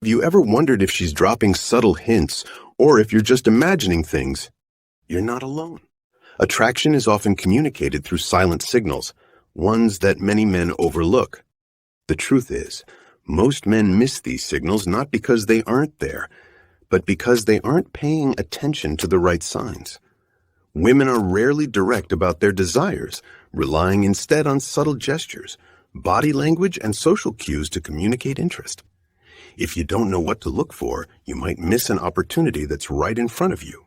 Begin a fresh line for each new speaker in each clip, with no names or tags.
Have you ever wondered if she's dropping subtle hints or if you're just imagining things? You're not alone. Attraction is often communicated through silent signals, ones that many men overlook. The truth is, most men miss these signals not because they aren't there, but because they aren't paying attention to the right signs. Women are rarely direct about their desires, relying instead on subtle gestures, body language, and social cues to communicate interest. If you don't know what to look for, you might miss an opportunity that's right in front of you.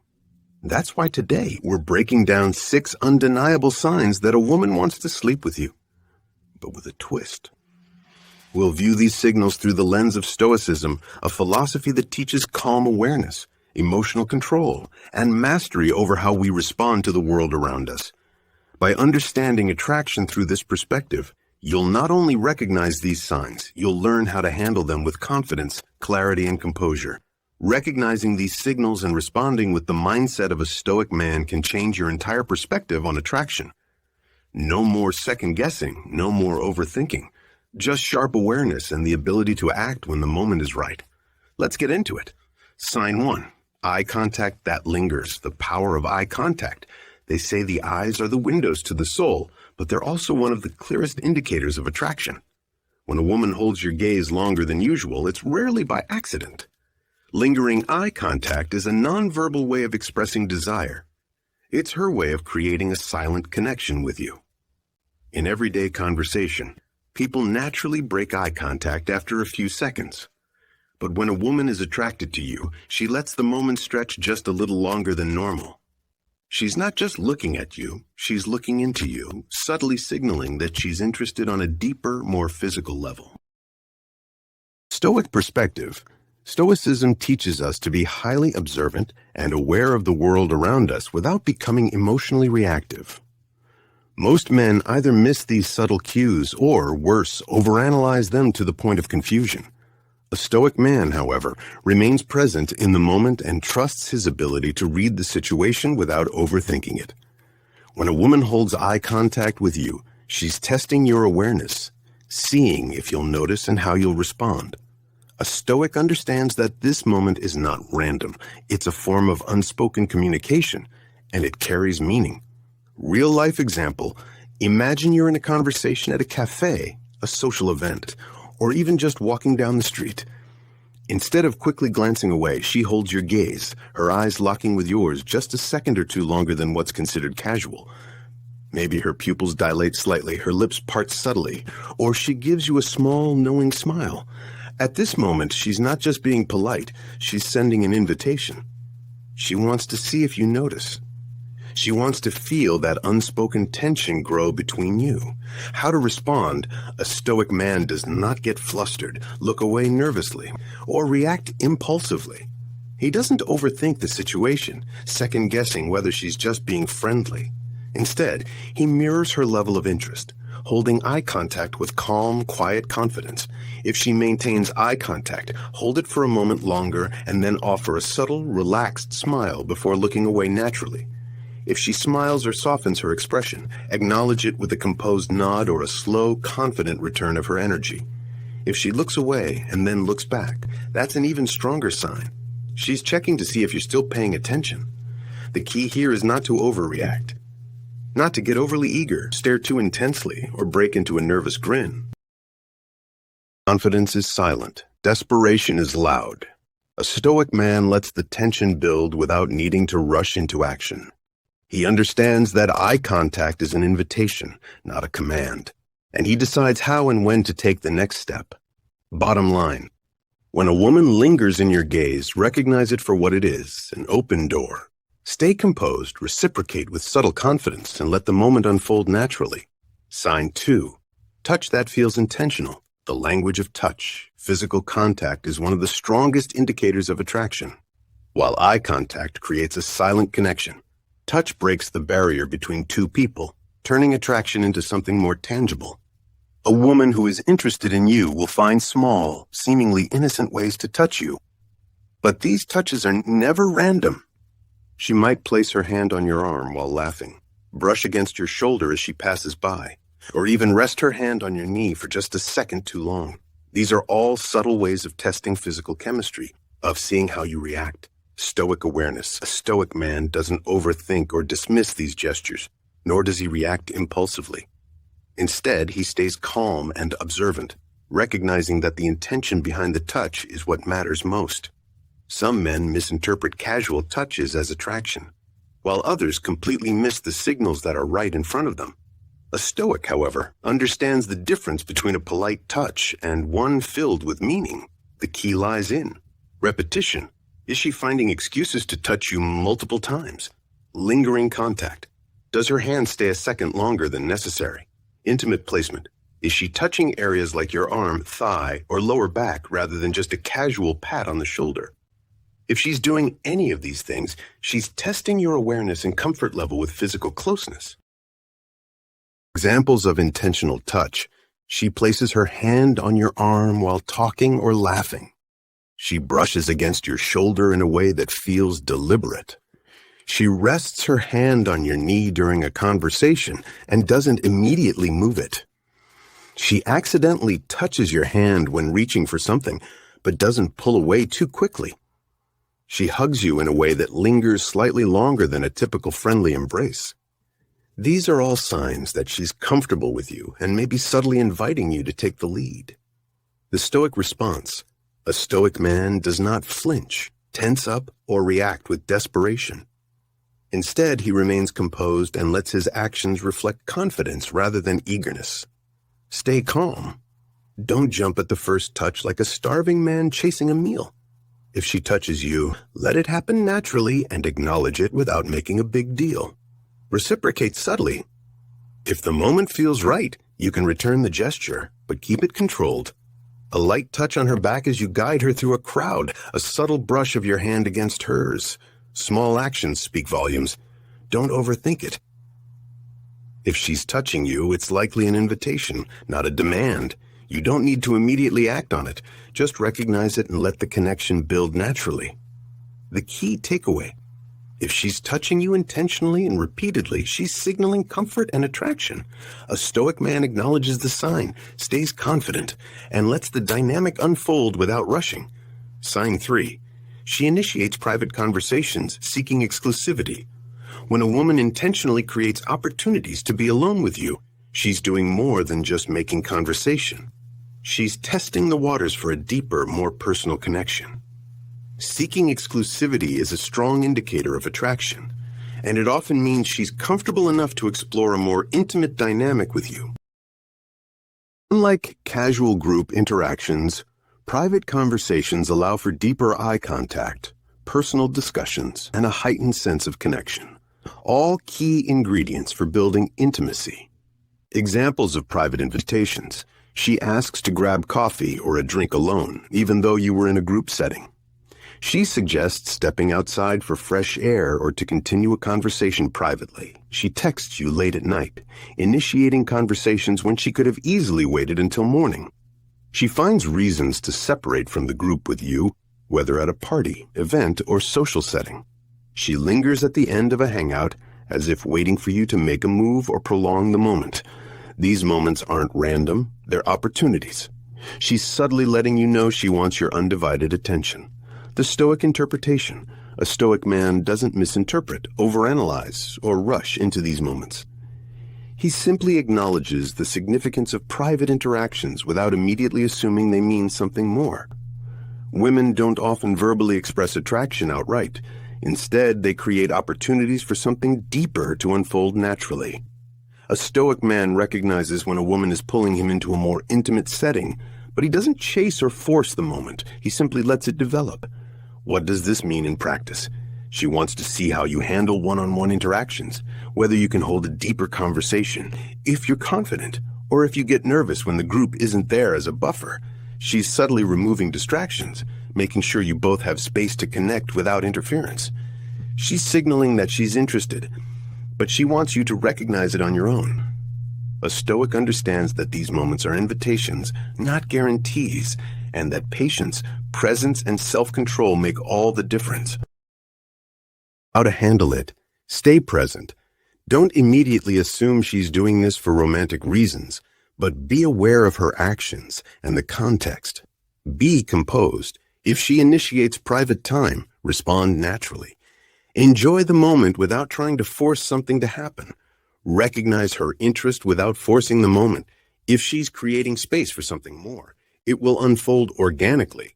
That's why today we're breaking down 6 undeniable signs that a woman wants to sleep with you, but with a twist. We'll view these signals through the lens of Stoicism, a philosophy that teaches calm awareness, emotional control, and mastery over how we respond to the world around us. By understanding attraction through this perspective, you'll not only recognize these signs, you'll learn how to handle them with confidence, clarity, and composure. Recognizing these signals and responding with the mindset of a Stoic man can change your entire perspective on attraction. No more second-guessing, no more overthinking. Just sharp awareness and the ability to act when the moment is right. Let's get into it. Sign 1. Eye contact that lingers. The power of eye contact. They say the eyes are the windows to the soul, but they're also one of the clearest indicators of attraction. When a woman holds your gaze longer than usual, it's rarely by accident. Lingering eye contact is a nonverbal way of expressing desire. It's her way of creating a silent connection with you. In everyday conversation, people naturally break eye contact after a few seconds. But when a woman is attracted to you, she lets the moment stretch just a little longer than normal. She's not just looking at you, she's looking into you, subtly signaling that she's interested on a deeper, more physical level. Stoic perspective. Stoicism teaches us to be highly observant and aware of the world around us without becoming emotionally reactive. Most men either miss these subtle cues or, worse, overanalyze them to the point of confusion. A Stoic man, however, remains present in the moment and trusts his ability to read the situation without overthinking it. When a woman holds eye contact with you, she's testing your awareness, seeing if you'll notice and how you'll respond. A Stoic understands that this moment is not random. It's a form of unspoken communication, and it carries meaning. Real-life example, imagine you're in a conversation at a cafe, a social event, or even just walking down the street. Instead of quickly glancing away, she holds your gaze, her eyes locking with yours just a second or two longer than what's considered casual. Maybe her pupils dilate slightly, her lips part subtly, or she gives you a small, knowing smile. At this moment, she's not just being polite, she's sending an invitation. She wants to see if you notice. She wants to feel that unspoken tension grow between you. How to respond? A Stoic man does not get flustered, look away nervously, or react impulsively. He doesn't overthink the situation, second-guessing whether she's just being friendly. Instead, he mirrors her level of interest, holding eye contact with calm, quiet confidence. If she maintains eye contact, hold it for a moment longer and then offer a subtle, relaxed smile before looking away naturally. If she smiles or softens her expression, acknowledge it with a composed nod or a slow, confident return of her energy. If she looks away and then looks back, that's an even stronger sign. She's checking to see if you're still paying attention. The key here is not to overreact. Not to get overly eager, stare too intensely, or break into a nervous grin. Confidence is silent. Desperation is loud. A Stoic man lets the tension build without needing to rush into action. He understands that eye contact is an invitation, not a command, and he decides how and when to take the next step. Bottom line, when a woman lingers in your gaze, recognize it for what it is, an open door. Stay composed, reciprocate with subtle confidence, and let the moment unfold naturally. Sign 2. Touch that feels intentional. The language of touch, physical contact, is one of the strongest indicators of attraction. While eye contact creates a silent connection, touch breaks the barrier between two people, turning attraction into something more tangible. A woman who is interested in you will find small, seemingly innocent ways to touch you. But these touches are never random. She might place her hand on your arm while laughing, brush against your shoulder as she passes by, or even rest her hand on your knee for just a second too long. These are all subtle ways of testing physical chemistry, of seeing how you react. Stoic awareness. A stoic man doesn't overthink or dismiss these gestures, nor does he react impulsively. Instead, he stays calm and observant, recognizing that the intention behind the touch is what matters most. Some men misinterpret casual touches as attraction, while others completely miss the signals that are right in front of them. A Stoic, however, understands the difference between a polite touch and one filled with meaning. The key lies in repetition. Is she finding excuses to touch you multiple times? Lingering contact. Does her hand stay a second longer than necessary? Intimate placement. Is she touching areas like your arm, thigh, or lower back rather than just a casual pat on the shoulder? If she's doing any of these things, she's testing your awareness and comfort level with physical closeness. Examples of intentional touch. She places her hand on your arm while talking or laughing. She brushes against your shoulder in a way that feels deliberate. She rests her hand on your knee during a conversation and doesn't immediately move it. She accidentally touches your hand when reaching for something, but doesn't pull away too quickly. She hugs you in a way that lingers slightly longer than a typical friendly embrace. These are all signs that she's comfortable with you and may be subtly inviting you to take the lead. The Stoic response. A Stoic man does not flinch, tense up, or react with desperation. Instead, he remains composed and lets his actions reflect confidence rather than eagerness. Stay calm. Don't jump at the first touch like a starving man chasing a meal. If she touches you, let it happen naturally and acknowledge it without making a big deal. Reciprocate subtly. If the moment feels right, you can return the gesture, but keep it controlled. A light touch on her back as you guide her through a crowd, a subtle brush of your hand against hers. Small actions speak volumes. Don't overthink it. If she's touching you, it's likely an invitation, not a demand. You don't need to immediately act on it. Just recognize it and let the connection build naturally. The key takeaway. If she's touching you intentionally and repeatedly, she's signaling comfort and attraction. A Stoic man acknowledges the sign, stays confident, and lets the dynamic unfold without rushing. Sign 3. She initiates private conversations, seeking exclusivity. When a woman intentionally creates opportunities to be alone with you, she's doing more than just making conversation. She's testing the waters for a deeper, more personal connection. Seeking exclusivity is a strong indicator of attraction, and it often means she's comfortable enough to explore a more intimate dynamic with you. Unlike casual group interactions, private conversations allow for deeper eye contact, personal discussions, and a heightened sense of connection, all key ingredients for building intimacy. Examples of private invitations. She asks to grab coffee or a drink alone, even though you were in a group setting. She suggests stepping outside for fresh air or to continue a conversation privately. She texts you late at night, initiating conversations when she could have easily waited until morning. She finds reasons to separate from the group with you, whether at a party, event, or social setting. She lingers at the end of a hangout, as if waiting for you to make a move or prolong the moment. These moments aren't random, they're opportunities. She's subtly letting you know she wants your undivided attention. The Stoic interpretation. A Stoic man doesn't misinterpret, overanalyze, or rush into these moments. He simply acknowledges the significance of private interactions without immediately assuming they mean something more. Women don't often verbally express attraction outright. Instead, they create opportunities for something deeper to unfold naturally. A Stoic man recognizes when a woman is pulling him into a more intimate setting, but he doesn't chase or force the moment. He simply lets it develop. What does this mean in practice? She wants to see how you handle one-on-one interactions, whether you can hold a deeper conversation, if you're confident, or if you get nervous when the group isn't there as a buffer. She's subtly removing distractions, making sure you both have space to connect without interference. She's signaling that she's interested, but she wants you to recognize it on your own. A Stoic understands that these moments are invitations, not guarantees, and that patience, presence, and self-control make all the difference. How to handle it. Stay present. Don't immediately assume she's doing this for romantic reasons. But be aware of her actions and the context. Be composed. If she initiates private time, respond naturally. Enjoy the moment without trying to force something to happen. Recognize her interest without forcing the moment. If she's creating space for something more, it will unfold organically.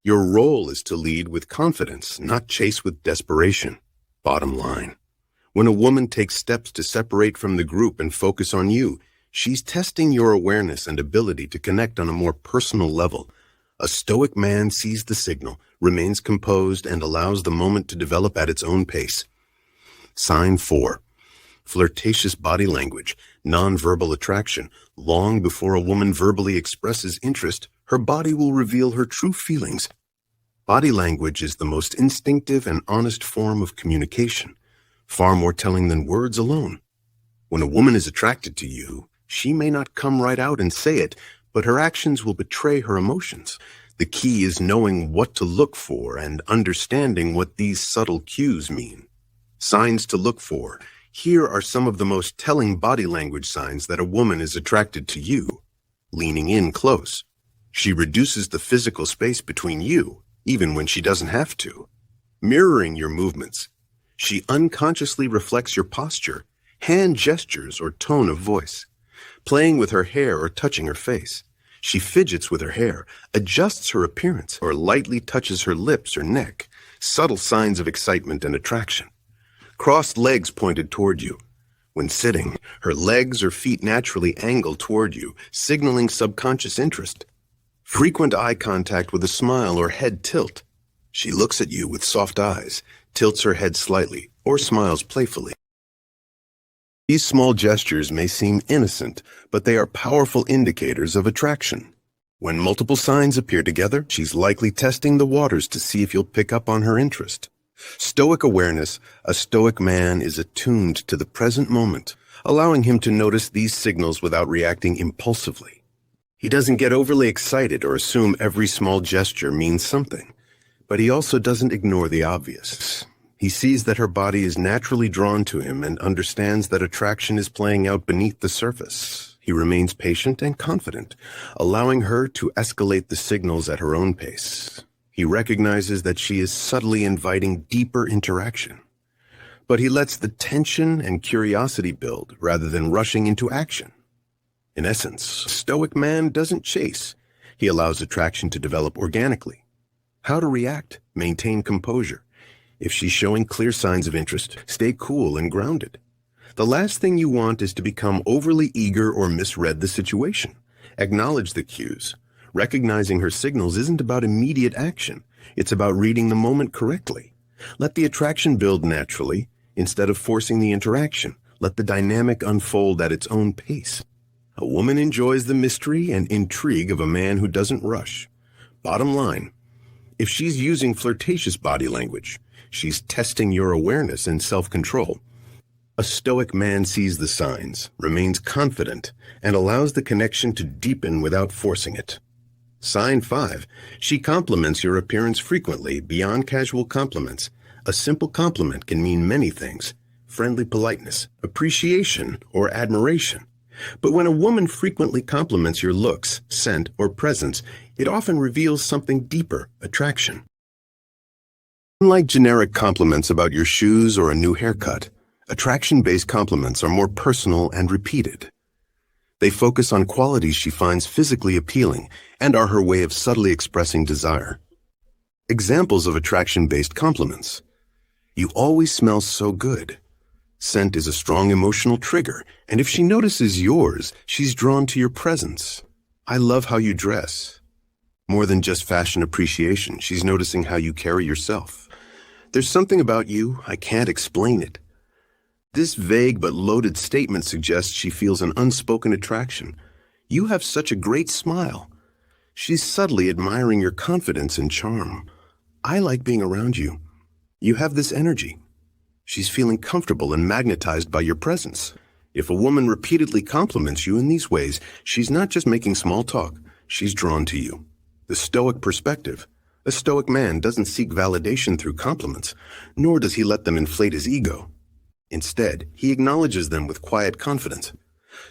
Your role is to lead with confidence, not chase with desperation. Bottom line. When a woman takes steps to separate from the group and focus on you, she's testing your awareness and ability to connect on a more personal level. A Stoic man sees the signal, remains composed, and allows the moment to develop at its own pace. Sign 4. Flirtatious body language, nonverbal attraction. Long before a woman verbally expresses interest, her body will reveal her true feelings. Body language is the most instinctive and honest form of communication, far more telling than words alone. When a woman is attracted to you, she may not come right out and say it, but her actions will betray her emotions. The key is knowing what to look for and understanding what these subtle cues mean. Signs to look for. Here are some of the most telling body language signs that a woman is attracted to you. Leaning in close. She reduces the physical space between you, even when she doesn't have to. Mirroring your movements. She unconsciously reflects your posture, hand gestures, or tone of voice. Playing with her hair or touching her face. She fidgets with her hair, adjusts her appearance, or lightly touches her lips or neck. Subtle signs of excitement and attraction. Crossed legs pointed toward you. When sitting, her legs or feet naturally angle toward you, signaling subconscious interest. Frequent eye contact with a smile or head tilt. She looks at you with soft eyes, tilts her head slightly, or smiles playfully. These small gestures may seem innocent, but they are powerful indicators of attraction. When multiple signs appear together, she's likely testing the waters to see if you'll pick up on her interest. Stoic awareness. A Stoic man is attuned to the present moment, allowing him to notice these signals without reacting impulsively. He doesn't get overly excited or assume every small gesture means something, but he also doesn't ignore the obvious. He sees that her body is naturally drawn to him and understands that attraction is playing out beneath the surface. He remains patient and confident, allowing her to escalate the signals at her own pace. He recognizes that she is subtly inviting deeper interaction. But he lets the tension and curiosity build rather than rushing into action. In essence, a Stoic man doesn't chase. He allows attraction to develop organically. How to react? Maintain composure. If she's showing clear signs of interest, stay cool and grounded. The last thing you want is to become overly eager or misread the situation. Acknowledge the cues. Recognizing her signals isn't about immediate action. It's about reading the moment correctly. Let the attraction build naturally. Instead of forcing the interaction, let the dynamic unfold at its own pace. A woman enjoys the mystery and intrigue of a man who doesn't rush. Bottom line, if she's using flirtatious body language, she's testing your awareness and self-control. A Stoic man sees the signs, remains confident, and allows the connection to deepen without forcing it. Sign 5. She compliments your appearance frequently beyond casual compliments. A simple compliment can mean many things: friendly politeness, appreciation, or admiration. But when a woman frequently compliments your looks, scent, or presence, it often reveals something deeper: attraction. Unlike generic compliments about your shoes or a new haircut, attraction-based compliments are more personal and repeated. They focus on qualities she finds physically appealing and are her way of subtly expressing desire. Examples of attraction-based compliments: you always smell so good. Scent is a strong emotional trigger, and if she notices yours, she's drawn to your presence. I love how you dress. More than just fashion appreciation, she's noticing how you carry yourself. There's something about you, I can't explain it. This vague but loaded statement suggests she feels an unspoken attraction. You have such a great smile. She's subtly admiring your confidence and charm. I like being around you. You have this energy. She's feeling comfortable and magnetized by your presence. If a woman repeatedly compliments you in these ways, she's not just making small talk, she's drawn to you. The Stoic perspective. A Stoic man doesn't seek validation through compliments, nor does he let them inflate his ego. Instead, he acknowledges them with quiet confidence.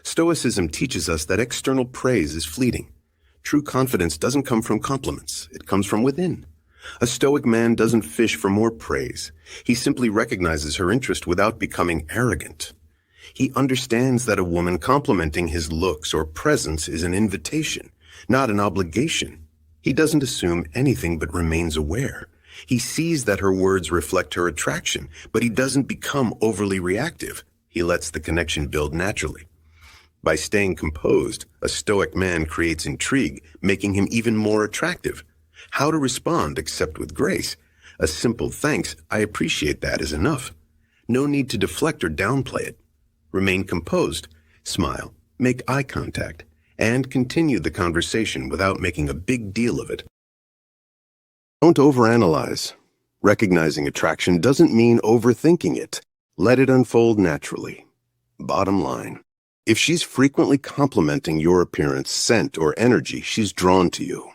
Stoicism teaches us that external praise is fleeting. True confidence doesn't come from compliments, it comes from within. A Stoic man doesn't fish for more praise. He simply recognizes her interest without becoming arrogant. He understands that a woman complimenting his looks or presence is an invitation, not an obligation. He doesn't assume anything but remains aware. He sees that her words reflect her attraction, but he doesn't become overly reactive. He lets the connection build naturally. By staying composed, a Stoic man creates intrigue, making him even more attractive. How to respond except with grace? A simple thanks, I appreciate that, is enough. No need to deflect or downplay it. Remain composed, smile, make eye contact, and continue the conversation without making a big deal of it. Don't overanalyze. Recognizing attraction doesn't mean overthinking it. Let it unfold naturally. Bottom line, if she's frequently complimenting your appearance, scent, or energy, she's drawn to you.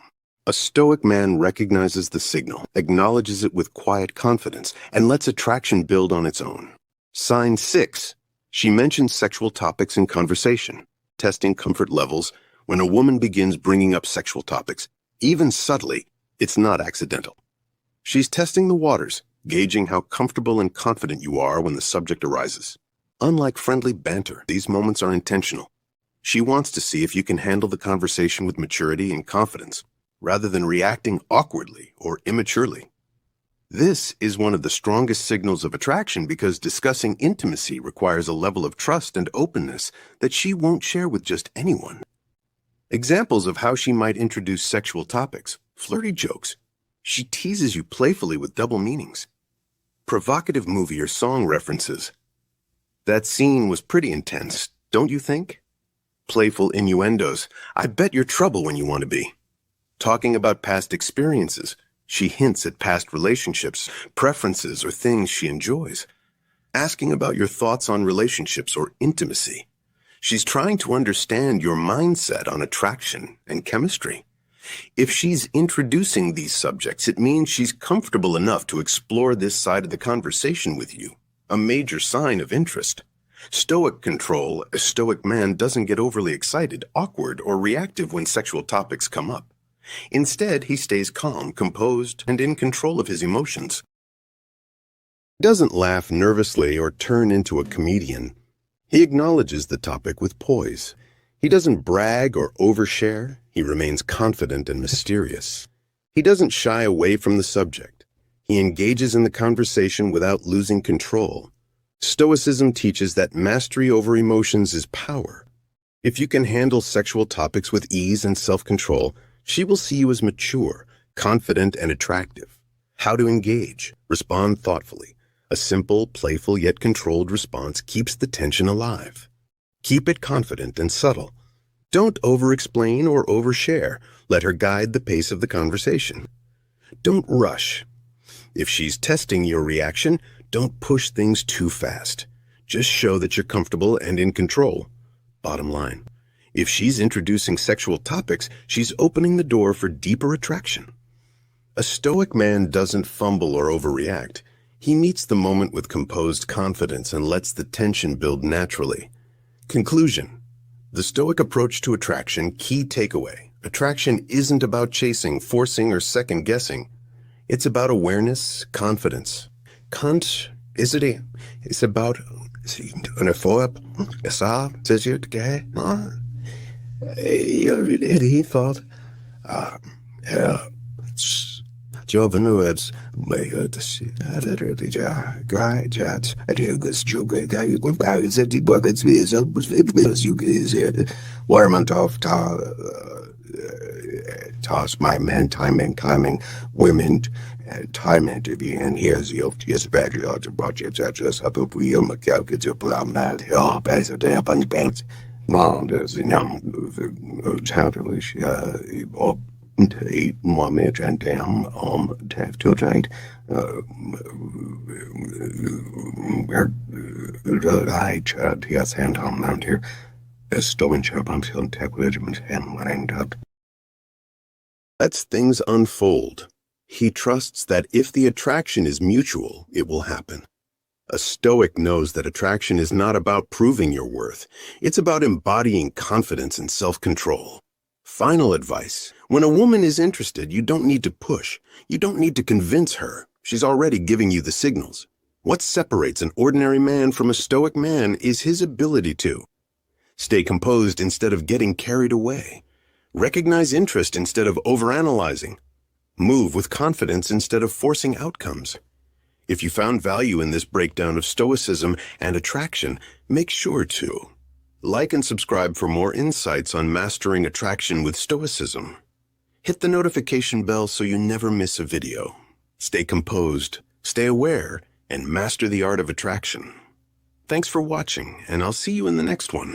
A Stoic man recognizes the signal, acknowledges it with quiet confidence, and lets attraction build on its own. Sign 6. She mentions sexual topics in conversation, testing comfort levels. When a woman begins bringing up sexual topics, even subtly, it's not accidental. She's testing the waters, gauging how comfortable and confident you are when the subject arises. Unlike friendly banter, these moments are intentional. She wants to see if you can handle the conversation with maturity and confidence, rather than reacting awkwardly or immaturely. This is one of the strongest signals of attraction because discussing intimacy requires a level of trust and openness that she won't share with just anyone. Examples of how she might introduce sexual topics: flirty jokes. She teases you playfully with double meanings. Provocative movie or song references. That scene was pretty intense, don't you think? Playful innuendos. I bet you're trouble when you want to be. Talking about past experiences. She hints at past relationships, preferences, or things she enjoys. Asking about your thoughts on relationships or intimacy. She's trying to understand your mindset on attraction and chemistry. If she's introducing these subjects, it means she's comfortable enough to explore this side of the conversation with you, a major sign of interest. Stoic control, a Stoic man doesn't get overly excited, awkward, or reactive when sexual topics come up. Instead, he stays calm, composed, and in control of his emotions. He doesn't laugh nervously or turn into a comedian. He acknowledges the topic with poise. He doesn't brag or overshare. He remains confident and mysterious. He doesn't shy away from the subject. He engages in the conversation without losing control. Stoicism teaches that mastery over emotions is power. If you can handle sexual topics with ease and self-control, she will see you as mature, confident, and attractive. How to engage? Respond thoughtfully. A simple, playful, yet controlled response keeps the tension alive. Keep it confident and subtle. Don't over-explain or overshare. Let her guide the pace of the conversation. Don't rush. If she's testing your reaction, don't push things too fast. Just show that you're comfortable and in control. Bottom line. If she's introducing sexual topics, she's opening the door for deeper attraction. A Stoic man doesn't fumble or overreact. He meets the moment with composed confidence and lets the tension build naturally. Conclusion. The Stoic approach to attraction, key takeaway. Attraction isn't about chasing, forcing, or second-guessing. It's about awareness, confidence. It's about he thought, Jovenuets, toss my men, timing, women, time to be in here's the obvious value of the project such as a real mechanical to plan that help as a day upon the banks. Well, there's a childish moment and damn to tight. I chat yes and around here. A stone shop until tech regiment and lined up. Lets things unfold. He trusts that if the attraction is mutual, it will happen. A Stoic knows that attraction is not about proving your worth. It's about embodying confidence and self-control. Final advice. When a woman is interested, you don't need to push. You don't need to convince her. She's already giving you the signals. What separates an ordinary man from a Stoic man is his ability to stay composed instead of getting carried away. Recognize interest instead of overanalyzing. Move with confidence instead of forcing outcomes. If you found value in this breakdown of Stoicism and attraction, make sure to like and subscribe for more insights on mastering attraction with Stoicism. Hit the notification bell so you never miss a video. Stay composed, stay aware, and master the art of attraction. Thanks for watching, and I'll see you in the next one.